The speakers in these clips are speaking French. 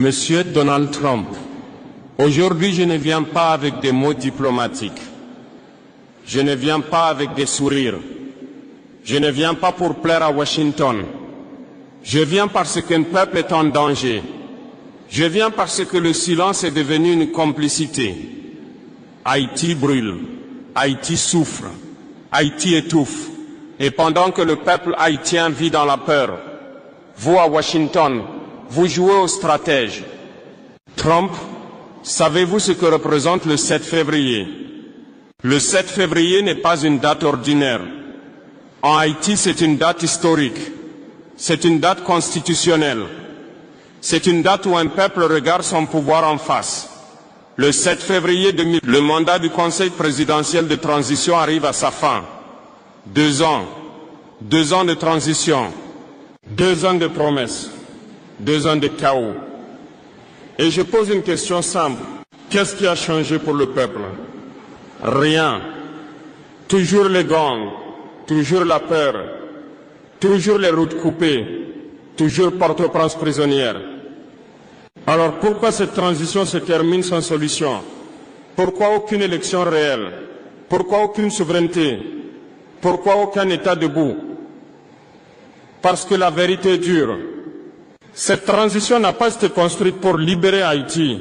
Monsieur Donald Trump, aujourd'hui je ne viens pas avec des mots diplomatiques. Je ne viens pas avec des sourires. Je ne viens pas pour plaire à Washington. Je viens parce qu'un peuple est en danger. Je viens parce que le silence est devenu une complicité. Haïti brûle, Haïti souffre, Haïti étouffe. Et pendant que le peuple haïtien vit dans la peur, vous à Washington, vous jouez aux stratèges. Trump, savez-vous ce que représente le 7 février? Le 7 février n'est pas une date ordinaire. En Haïti, c'est une date historique. C'est une date constitutionnelle. C'est une date où un peuple regarde son pouvoir en face. Le 7 février 2000, le mandat du Conseil présidentiel de transition arrive à sa fin. 2 ans. 2 ans de transition. 2 ans de promesses. 2 ans de chaos. Et je pose une question simple. Qu'est-ce qui a changé pour le peuple? Rien. Toujours les gangs, toujours la peur, toujours les routes coupées, toujours Port-au-Prince prisonnière. Alors pourquoi cette transition se termine sans solution? Pourquoi aucune élection réelle? Pourquoi aucune souveraineté? Pourquoi aucun État debout? Parce que la vérité est dure. Cette transition n'a pas été construite pour libérer Haïti.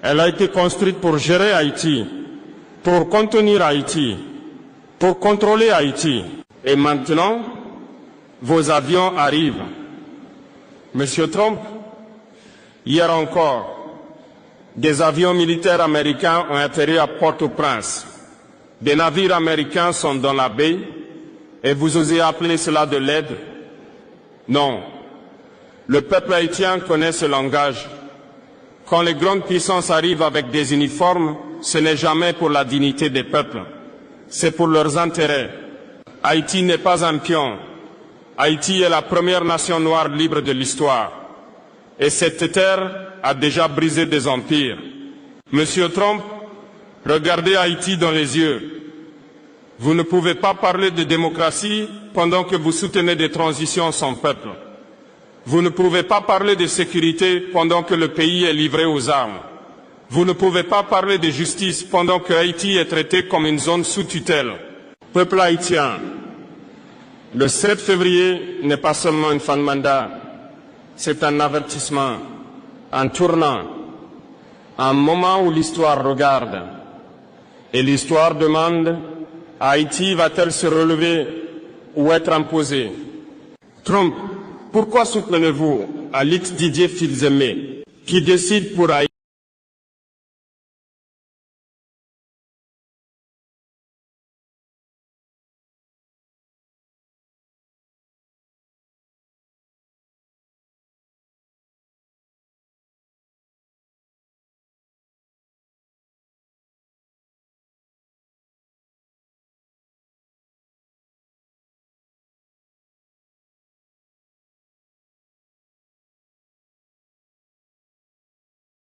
Elle a été construite pour gérer Haïti, pour contenir Haïti, pour contrôler Haïti. Et maintenant, vos avions arrivent. Monsieur Trump, hier encore, des avions militaires américains ont atterri à Port-au-Prince. Des navires américains sont dans la baie et vous osez appeler cela de l'aide? Non. Le peuple haïtien connaît ce langage. Quand les grandes puissances arrivent avec des uniformes, ce n'est jamais pour la dignité des peuples. C'est pour leurs intérêts. Haïti n'est pas un pion. Haïti est la première nation noire libre de l'histoire. Et cette terre a déjà brisé des empires. Monsieur Trump, regardez Haïti dans les yeux. Vous ne pouvez pas parler de démocratie pendant que vous soutenez des transitions sans peuple. Vous ne pouvez pas parler de sécurité pendant que le pays est livré aux armes. Vous ne pouvez pas parler de justice pendant que Haïti est traité comme une zone sous tutelle. Peuple haïtien, le 7 février n'est pas seulement une fin de mandat, c'est un avertissement, un tournant, un moment où l'histoire regarde. Et l'histoire demande, Haïti va-t-elle se relever ou être imposée? Trump, pourquoi soutenez-vous Alix Didier Fils-Aimé, qui décide pour Haïti?